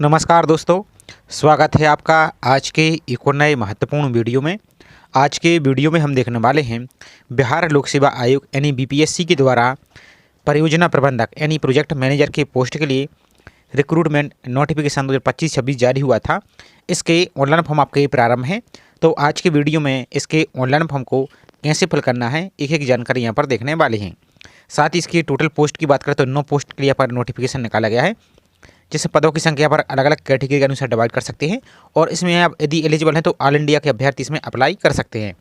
नमस्कार दोस्तों, स्वागत है आपका आज के एक और नए महत्वपूर्ण वीडियो में। आज के वीडियो में हम देखने वाले हैं बिहार लोक सेवा आयोग यानी बीपीएससी के द्वारा परियोजना प्रबंधक यानी प्रोजेक्ट मैनेजर के पोस्ट के लिए रिक्रूटमेंट नोटिफिकेशन 2025-26 जारी हुआ था। इसके ऑनलाइन फॉर्म आपके प्रारंभ हैं। तो आज के वीडियो में इसके ऑनलाइन फॉर्म को कैसे फिल करना है एक एक जानकारी यहाँ पर देखने वाले हैं। साथ ही इसकी टोटल पोस्ट की बात करें तो 9 पोस्ट के लिए यहाँ पर नोटिफिकेशन निकाला गया है, जिससे पदों की संख्या पर अलग अलग कैटेगरी के अनुसार डिवाइड कर सकते हैं और इसमें आप यदि एलिजिबल हैं तो ऑल इंडिया के अभ्यर्थी इसमें अप्लाई कर सकते हैं।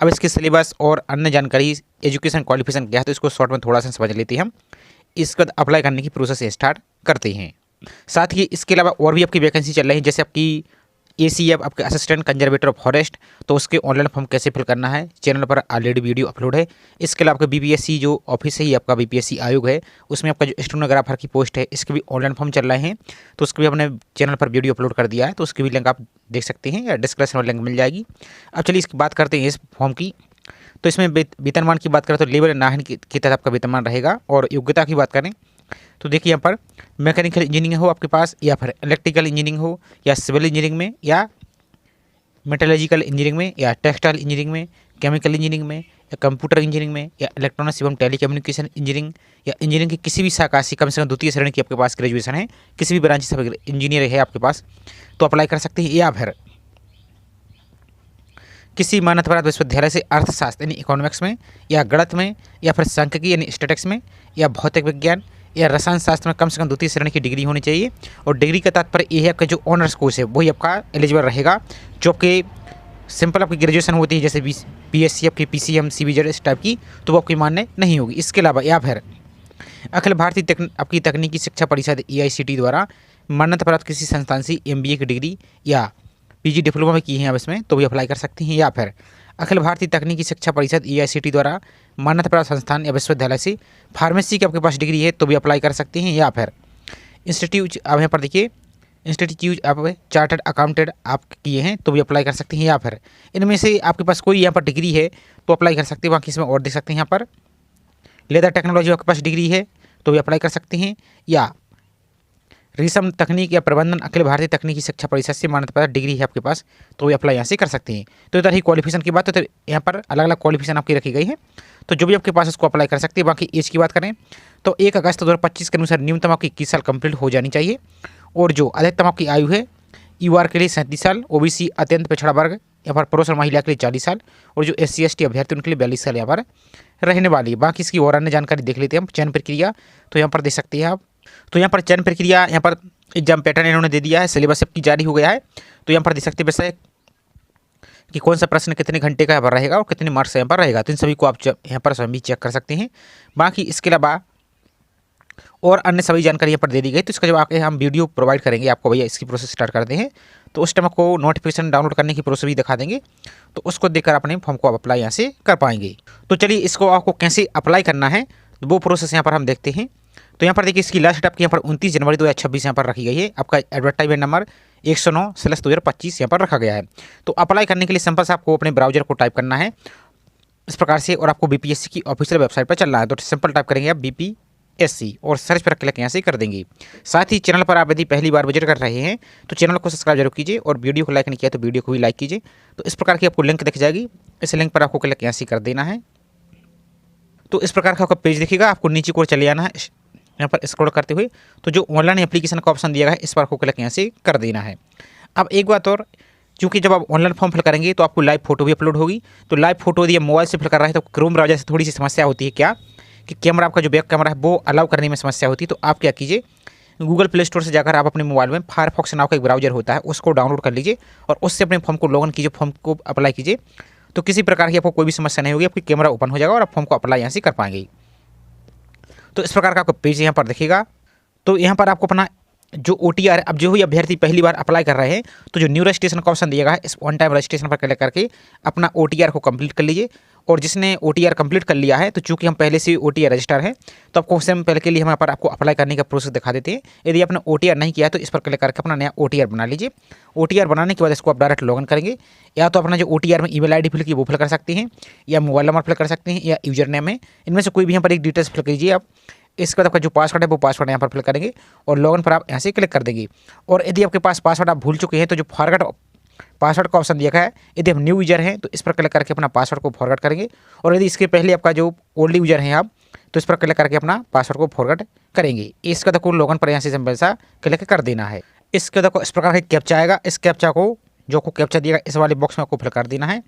अब इसके सिलेबस और अन्य जानकारी एजुकेशन क्वालिफिकेशन क्या है तो इसको शॉर्ट में थोड़ा सा समझ लेते हैं हम। इसके बाद अप्लाई करने की प्रोसेस स्टार्ट करते हैं। साथ ही इसके अलावा और भी आपकी वैकेंसी चल रही है, जैसे आपकी ACF आपके असिस्टेंट कंजर्वेटर ऑफ फॉरेस्ट, तो उसके ऑनलाइन फॉर्म कैसे फिल करना है चैनल पर ऑलरेडी वीडियो अपलोड है। इसके अलावा आपका BPSC जो ऑफिस है ही आपका BPSC आयोग है, उसमें आपका जो स्टेनोग्राफर की पोस्ट है इसके भी ऑनलाइन फॉर्म चल रहे हैं, तो उसके भी अपने चैनल पर वीडियो अपलोड कर दिया है, तो उसकी भी लिंक आप देख सकते हैं या डिस्क्रिप्शन में लिंक मिल जाएगी। अब चलिए इसकी बात करते हैं इस फॉर्म की। तो इसमें वेतनमान की बात करें तो लेवल 9 के तहत आपका वेतनमान रहेगा। और योग्यता की बात करें तो देखिए यहाँ पर मैकेनिकल इंजीनियरिंग हो आपके पास, या फिर इलेक्ट्रिकल इंजीनियरिंग हो, या सिविल इंजीनियरिंग में, या मेटलर्जिकल इंजीनियरिंग में, या टेक्सटाइल इंजीनियरिंग में, केमिकल इंजीनियरिंग में, या कंप्यूटर इंजीनियरिंग में, या इलेक्ट्रॉनिक्स एवं टेलीकम्युनिकेशन इंजीनियरिंग, या इंजीनियरिंग की किसी भी शाखा से कम से कम द्वितीय श्रेणी की आपके पास ग्रेजुएशन है, किसी भी ब्रांच से इंजीनियर है आपके पास तो अप्लाई कर सकते हैं। या फिर किसी मान्यता प्राप्त विश्वविद्यालय से अर्थशास्त्र यानी इकोनॉमिक्स में, या गणित में, या फिर सांख्यिकी यानी स्टैटिक्स में, या भौतिक विज्ञान या रसायन शास्त्र में कम से कम द्वितीय श्रेणी की डिग्री होनी चाहिए। और डिग्री का तात्पर्य ये है आपका जो ऑनर्स कोर्स है वही आपका एलिजिबल रहेगा। जो आपके सिंपल आपकी ग्रेजुएशन होती है जैसे BSc आपकी PCM CBZ इस टाइप की, तो वो आपकी मान्य नहीं होगी। इसके अलावा या फिर अखिल भारतीय आपकी तकनीकी शिक्षा परिषद AICTE द्वारा मान्यता प्राप्त किसी संस्थान से MBA की डिग्री या PG डिप्लोमा में की है आप इसमें तो भी अप्लाई कर सकते हैं। या फिर अखिल भारतीय तकनीकी शिक्षा परिषद AICTE द्वारा मान्यता प्राप्त संस्थान या विश्वविद्यालय से फार्मेसी की आपके पास डिग्री है तो भी अप्लाई कर सकते हैं। या फिर इंस्टीट्यूट आप यहाँ पर देखिए इंस्टीट्यूट आप चार्टर्ड अकाउंटेंट आप किए हैं तो भी अप्लाई कर सकते हैं। या फिर इनमें से आपके पास कोई यहाँ पर डिग्री है तो अप्लाई कर सकते हैं। बाकी इसमें और देख सकते हैं यहाँ पर लेदर टेक्नोलॉजी आपके पास डिग्री है तो भी अप्लाई कर सकते हैं। या रेशम तकनीक या प्रबंधन अखिल भारतीय तकनीकी शिक्षा परिषद से मान्यता प्राप्त डिग्री है आपके पास तो भी अप्लाई यहाँ से कर सकते हैं। तो इधर ही क्वालिफिकेशन की बात है तो यहाँ पर अलग अलग क्वालिफिकेशन आपकी रखी गई है, तो जो भी आपके पास उसको अप्लाई कर सकते हैं। बाकी एज की बात करें तो 1 अगस्त 2025 के अनुसार न्यूनतम आपकी 21 साल कंप्लीट हो जानी चाहिए। और जो अधिकतम आपकी आयु है UR के लिए 37 साल, OBC अत्यंत पिछड़ा वर्ग यहाँ पर पुरुष और महिला के लिए 40 साल, और जो SC ST अभ्यर्थी उनके लिए 42 साल यहाँ पर रहने वाली है। बाकी इसकी और अन्य जानकारी देख लेते हैं हम। चयन प्रक्रिया तो यहाँ पर देख सकते हैं आप। तो यहाँ पर चयन प्रक्रिया यहाँ पर एग्जाम पैटर्न इन्होंने दे दिया है, सिलेबस सबकी जारी हो गया है। तो यहाँ पर देख सकते हैं वैसे कि कौन सा प्रश्न कितने घंटे का यहाँ पर रहेगा और कितने मार्क्स यहाँ पर रहेगा, तो इन सभी को आप यहाँ पर सभी चेक कर सकते हैं। बाकी इसके अलावा और अन्य सभी जानकारी यहाँ पर दे दी गई, तो इसका जब आके हम वीडियो प्रोवाइड करेंगे आपको, भैया इसकी प्रोसेस स्टार्ट करते हैं तो उस टाइम आपको नोटिफिकेशन डाउनलोड करने की प्रोसेस भी दिखा देंगे, तो उसको देखकर अपने फॉर्म को आप अप्लाई यहाँ से कर पाएंगे। तो चलिए इसको आपको कैसे अप्लाई करना है तो वो प्रोसेस यहाँ पर हम देखते हैं। तो यहाँ पर देखिए इसकी लास्ट डेट यहाँ पर 29 जनवरी 2026 यहाँ पर रखी गई है। आपका एडवर्टाइजमेंट नंबर 109/2025 यहाँ पर रखा गया है। तो अप्लाई करने के लिए सिंपल से आपको अपने ब्राउजर को टाइप करना है इस प्रकार से, और आपको BPSC की ऑफिशियल वेबसाइट पर चलना है। तो सिंपल टाइप करेंगे आप BPSC और सर्च पर क्लिक यहाँ से कर देंगे। साथ ही चैनल पर आप यदि पहली बार विजिट कर रहे हैं तो चैनल को सब्सक्राइब जरूर कीजिए, और वीडियो को लाइक नहीं किया तो वीडियो को भी लाइक कीजिए। तो इस प्रकार की आपको लिंक दिख जाएगी, इस लिंक पर आपको क्लिक यहाँ से कर देना है। तो इस प्रकार का आपका पेज दिखेगा, आपको नीचे को चले आना है यहाँ पर स्क्रॉल करते हुए, तो जो ऑनलाइन एप्लीकेशन का ऑप्शन दिया गया है इस पर आपको क्लिक यहाँ से कर देना है। अब एक बात और, क्योंकि जब आप ऑनलाइन फॉर्म फिल करेंगे तो आपको लाइव फोटो भी अपलोड होगी, तो लाइव फोटो यदि मोबाइल से फिल कर रहा है तो क्रोम ब्राउजर से थोड़ी सी समस्या होती है क्या कि कैमरा आपका जो बैक कैमरा है वो अलाउ करने में समस्या होती है। तो आप क्या कीजिए, गूगल प्ले स्टोर से जाकर आप अपने मोबाइल में फायरफॉक्स नाम का एक ब्राउजर होता है उसको डाउनलोड कर लीजिए और उससे अपने फॉर्म को लॉगिन कीजिए, फॉर्म को अप्लाई कीजिए। तो किसी प्रकार की आपको कोई भी समस्या नहीं होगी, आपकी कैमरा ओपन हो जाएगा और आप फॉर्म को अप्लाई यहाँ से कर पाएंगे। तो इस प्रकार का आपको पेज यहाँ पर दिखेगा। तो यहाँ पर आपको अपना जो OTR है, अब जो भी अभ्यर्थी पहली बार अप्लाई कर रहे हैं तो जो न्यू रजिस्ट्रेशन का ऑप्शन दिया गया है इस वन टाइम रजिस्ट्रेशन पर क्लिक करके अपना OTR को कंप्लीट कर लीजिए। और जिसने OTR कंप्लीट कर लिया है, तो चूंकि हम पहले से OTR रजिस्टर है तो आपको सेम पहले के लिए हम यहाँ पर आपको अप्लाई करने का प्रोसेस दिखा देते हैं। यदि आपने OTR नहीं किया तो इस पर क्लिक करके अपना नया OTR बना लीजिए। OTR बनाने के बाद इसको आप डायरेक्ट लॉगिन करेंगे, या तो अपना जो OTR में ईमेल ID फिल की वो फिल कर सकते हैं, या मोबाइल नंबर फिल कर सकते हैं, या यूजर नेम है, इनमें से कोई भी यहाँ पर एक डिटेल्स फिल कीजिए आप। इसके बाद आपका जो पासवर्ड है वो पासवर्ड यहाँ पर फिल करेंगे और लॉगिन पर आप यहाँ से क्लिक कर देंगे। और यदि आपके पास पासवर्ड आप भूल चुके हैं तो जो फॉरगेट पासवर्ड का ऑप्शन दिया गया है, यदि आप न्यू यूजर हैं तो इस पर क्लिक करके अपना पासवर्ड को फॉरगेट करेंगे। और यदि इसके पहले आपका जो ओल्ड यूजर हैं आप, तो इस पर क्लिक करके अपना पासवर्ड को फॉरगेट करेंगे। इसके बाद आपको लॉगिन पर यहाँ से सिंपल सा क्लिक कर देना है। इसके बाद आपको इस प्रकार का कैप्चा आएगा। इस कैप्चा को जो आपको कैप्चा दिएगा इस वाले बॉक्स में आपको फिल कर देना है।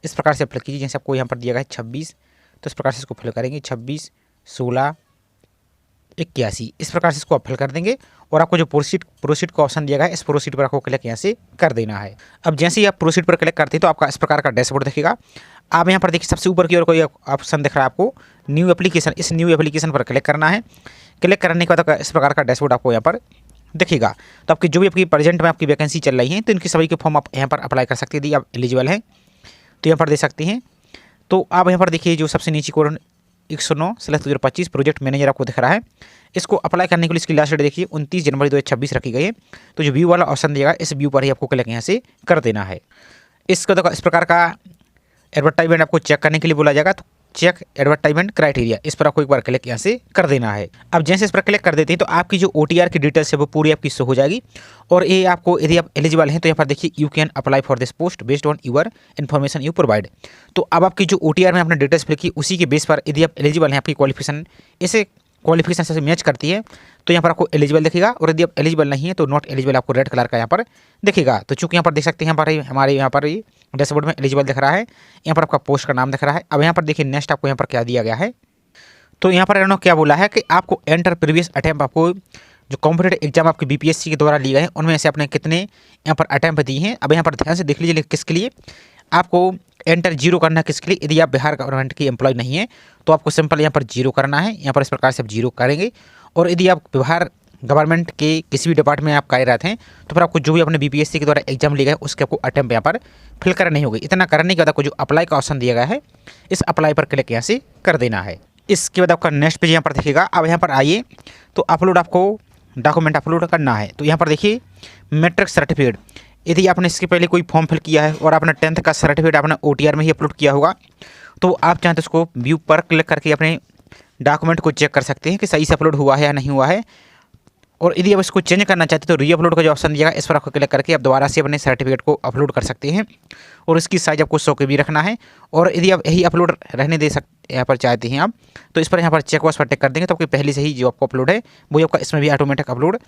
इस प्रकार से फिल कीजिए, जैसे आपको यहाँ पर दिया गया है 26, तो इस प्रकार से इसको फिल करेंगे 26 16 81, इस प्रकार से इसको आप फिल कर देंगे। और आपको जो प्रोसीड का ऑप्शन दिया गया है, इस प्रोसीड पर आपको क्लिक यहाँ से कर देना है। अब जैसे ही आप प्रोसीड पर क्लिक करते हैं तो आपका इस प्रकार का डैशबोर्ड दिखेगा। आप यहाँ पर देखिए सबसे ऊपर की ओर कोई ऑप्शन दिख रहा है आपको न्यू एप्लीकेशन, इस न्यू एप्लीकेशन पर क्लिक करना है। क्लिक करने के बाद इस प्रकार का डैशबोर्ड आपको यहाँ पर दिखेगा। तो आपकी जो भी आपकी प्रेजेंट में आपकी वैकेंसी चल रही है तो इनकी सभी के फॉर्म आप यहाँ पर अप्लाई कर सकते हैं। यदि आप एलिजिबल हैं तो यहाँ पर दे सकते हैं। तो आप यहाँ पर देखिए जो सबसे नीचे कोड 109/2025 प्रोजेक्ट मैनेजर आपको दिख रहा है। इसको अप्लाई करने के लिए इसकी लास्ट डेट देखिए 29 जनवरी 2026 रखी गई है। तो जो व्यू वाला ऑप्शन दिएगा इस व्यू पर ही आपको क्लिक यहाँ से कर देना है। इसको देखो इस प्रकार का एडवर्टाइजमेंट आपको चेक करने के लिए बोला जाएगा। तो चेक एडवर्टाइजमेंट क्राइटेरिया, इस पर आपको एक बार क्लिक यहाँ से कर देना है। अब जैसे इस पर क्लिक कर देते हैं तो आपकी जो OTR की डिटेल्स है वो पूरी आपकी शो हो जाएगी। और ये आपको यदि आप एलिजिबल हैं तो यहाँ पर देखिए you can apply for this post based on your information you provide. तो अब आपकी जो OTR में आपने डिटेल्स फिल की उसी के बेस पर यदि आप एलिजिबल हैं, आपकी क्वालिफिकेशन इसे क्वालिफिकेशन से मैच करती है तो यहाँ पर आपको एलिजिबल दिखेगा। और यदि आप एलिजिबल नहीं है तो नॉट एलिजिबल आपको रेड कलर का यहाँ पर दिखेगा। तो चूँकि यहाँ पर देख सकते हैं हमारे यहाँ पर डैशबोर्ड में एलिजिबल दिख रहा है, यहाँ पर आपका पोस्ट का नाम दिख रहा है। अब यहाँ पर देखिए नेक्स्ट आपको यहाँ पर क्या दिया गया है। तो यहाँ पर इन्होंने क्या बोला है कि आपको एंटर प्रीवियस अटैम्प्ट, आपको जो कॉम्पिटेटिव एग्जाम आपके BPSC के द्वारा लिए गए हैं उनमें से आपने कितने यहाँ पर अटैम्प्ट दिए हैं। अब यहाँ पर ध्यान से देख लीजिए किसके लिए आपको एंटर 0 करना है, किसके लिए। यदि आप बिहार गवर्नमेंट की एम्प्लॉय नहीं है तो आपको सिंपल यहाँ पर 0 करना है। यहाँ पर इस प्रकार से आप 0 करेंगे। और यदि आप बिहार गवर्नमेंट के किसी भी डिपार्टमेंट में आप कार्यरत हैं तो फिर आपको जो भी अपने BPSC के द्वारा एग्जाम लिया गया है उसके आपको अटैम्प्ट यहाँ पर फिल करनी होगी। इतना करने के बाद आपको जो अप्लाई का ऑप्शन दिया गया है इस अप्लाई पर क्लिक यहाँ से कर देना है। इसके बाद आपका नेक्स्ट पेज यहाँ पर दिखेगा। अब यहाँ पर आइए तो अपलोड, आपको डॉक्यूमेंट अपलोड करना है। तो यहाँ पर देखिए मैट्रिक सर्टिफिकेट, यदि आपने इसके पहले कोई फॉर्म फिल किया है और आपने 10th का सर्टिफिकेट आपने OTR में ही अपलोड किया होगा तो आप चाहें तो उसको व्यू पर क्लिक करके अपने डॉक्यूमेंट को चेक कर सकते हैं कि सही से अपलोड हुआ है या नहीं हुआ है। और यदि आप इसको चेंज करना चाहते हैं तो री अपलोड का जो ऑप्शन दिया इस पर आपको क्लिक करके आप दोबारा से अपने सर्टिफिकेट को अपलोड कर सकते हैं। और इसकी साइज आपको 100 KB रखना है। और यदि आप यही अपलोड रहने दे सकते यहाँ पर चाहते हैं आप तो इस पर यहाँ पर चेक बॉक्स पर टिक कर देंगे तो आपकी पहले से ही जो आपको अपलोड है वो आपका इसमें भी ऑटोमेटिक अपलोड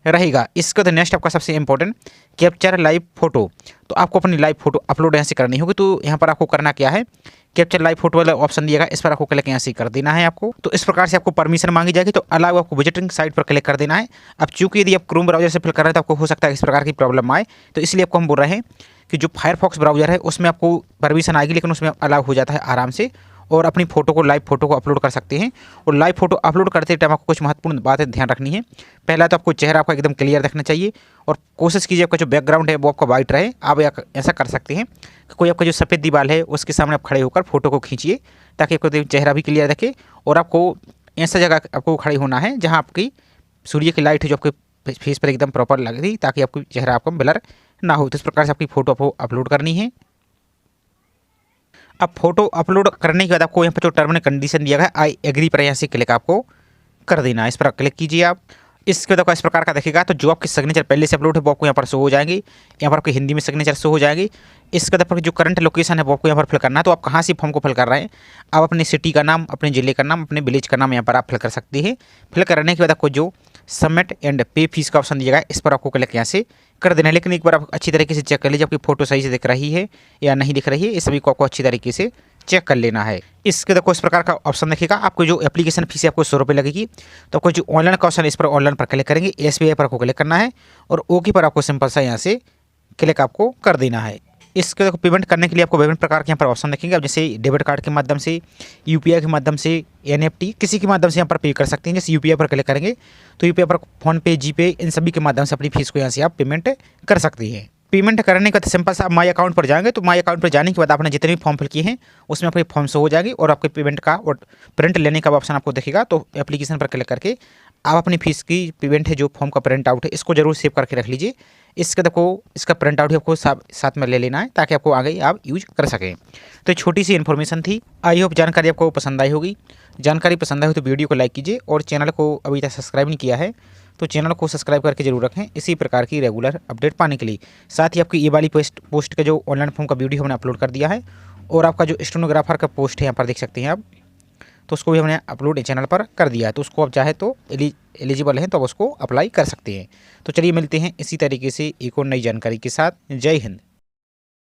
रहेगा। इसका तो नेक्स्ट आपका सबसे इंपॉर्टेंट कैप्चर लाइव फोटो। तो आपको अपनी लाइव फोटो अपलोड यहाँ से करनी होगी। तो यहाँ पर आपको करना क्या है, कैप्चर लाइव फोटो वाला ऑप्शन दिएगा इस पर आपको क्लिक यहाँ से कर देना है आपको। तो इस प्रकार से आपको परमिशन मांगी जाएगी। तो अलाउ आपको विजिटिंग साइट पर क्लिक कर देना है। अब चूंकि यदि आप क्रोम ब्राउजर से फिल कर रहे हैं तो आपको हो सकता है इस प्रकार की प्रॉब्लम आए, तो इसलिए आपको हम बोल रहे हैं कि जो फायरफॉक्स ब्राउजर है उसमें आपको परमिशन आएगी, लेकिन उसमें अलाउ हो जाता है आराम से। और अपनी फोटो को, लाइव फोटो को अपलोड कर सकते हैं। और लाइव फोटो अपलोड करते टाइम आपको कुछ महत्वपूर्ण बातें ध्यान रखनी है। पहला तो आपको चेहरा आपका एकदम क्लियर दिखना चाहिए और कोशिश कीजिए आपका जो बैकग्राउंड है वो आपका वाइट रहे। आप ऐसा कर सकते हैं कि कोई आपका जो सफ़ेद दीवार है उसके सामने आप खड़े होकर फोटो को खींचिए ताकि आपको चेहरा भी क्लियर दिखे। और आपको ऐसा जगह आपको खड़े होना है जहाँ आपकी सूर्य की लाइट है जो आपके फेस पर एकदम प्रॉपर लग रही, ताकि आपकी चेहरा आपको ब्लर ना हो। तो इस प्रकार से आपकी फ़ोटो आपको अपलोड करनी है। अब फोटो अपलोड करने के बाद आपको यहाँ पर जो टर्म एंड कंडीशन दिया गया है आई एग्री पर यहाँ से क्लिक आपको कर देना है। इस पर क्लिक कीजिए आप। इसके बाद आपको इस प्रकार का दिखेगा। तो जो आपकी सिग्नेचर पहले से अपलोड है वो आपको यहाँ पर शो हो जाएंगी। यहाँ पर आपकी हिंदी में सिग्नेचर शो हो जाएगी। इसके बाद आपकी जो करंट लोकेशन है वो आपको यहाँ पर फिल करना है। तो आप कहाँ से फॉर्म को फिल कर रहे हैं, आप अपने सिटी का नाम, अपने ज़िले का नाम, अपने विलेज का नाम यहाँ पर आप फिल कर सकते हैं। फिल करने के बाद आपको जो सबमिट एंड पे फीस का ऑप्शन दिया गया इस पर आपको क्लिक यहाँ से कर देना है। लेकिन एक बार आप अच्छी तरीके से चेक कर लीजिए आपकी फ़ोटो सही से दिख रही है या नहीं दिख रही है। इस सभी को आपको अच्छी तरीके से चेक कर लेना है। इसके देखो इस प्रकार का ऑप्शन देखिएगा। आपको जो एप्लीकेशन फीस है आपको 100 रुपये लगेगी। तो आपको जो ऑनलाइन का ऑप्शन इस पर ऑनलाइन पर क्लिक करेंगे, SBI पर आपको क्लिक करना है और ओके पर आपको सिंपल सा यहाँ से क्लिक आपको कर देना है। इसके देखो पेमेंट करने के लिए आपको विभिन्न प्रकार के यहाँ पर ऑप्शन देखेंगे। अब जैसे डेबिट कार्ड के माध्यम से, UPI के माध्यम से, NFT किसी के माध्यम से यहाँ पर पे कर सकते हैं। जैसे UPI पर क्लिक करेंगे तो UPI पर फ़ोनपे, GPay इन सभी के माध्यम से अपनी फीस को यहाँ से आप पेमेंट कर सकते हैं। पेमेंट करने के बाद सिंपल सा माई अकाउंट पर जाएंगे। तो माई अकाउंट पर जाने के बाद आपने जितने भी फॉर्म फिल किए हैं उसमें आपके फॉर्म शो हो जाएगी और आपके पेमेंट का और प्रिंट लेने का ऑप्शन आपको दिखेगा। तो एप्लीकेशन पर क्लिक करके आप अपनी फीस की पेमेंट है, जो फॉर्म का प्रिंट आउट है, इसको जरूर सेव करके रख लीजिए। इसका देखो इसका प्रिंट आउट आपको साथ में ले लेना है ताकि आपको आगे आप यूज कर सकें। तो छोटी सी इन्फॉर्मेशन थी। आई होप जानकारी आपको पसंद आई होगी। जानकारी पसंद आई तो वीडियो को लाइक कीजिए और चैनल को अभी तक सब्सक्राइब नहीं किया है तो चैनल को सब्सक्राइब करके जरूर रखें इसी प्रकार की रेगुलर अपडेट पाने के लिए। साथ ही आपकी ये वाली पोस्ट का जो ऑनलाइन फॉर्म का वीडियो हमने अपलोड कर दिया है और आपका जो स्टेनोग्राफर का पोस्ट है यहाँ पर देख सकते हैं आप, तो उसको भी हमने अपलोड चैनल पर कर दिया है। तो उसको आप चाहे तो एलिजिबल हैं तो आप उसको अप्लाई कर सकते हैं। तो चलिए मिलते हैं इसी तरीके से एक और नई जानकारी के साथ। जय हिंद।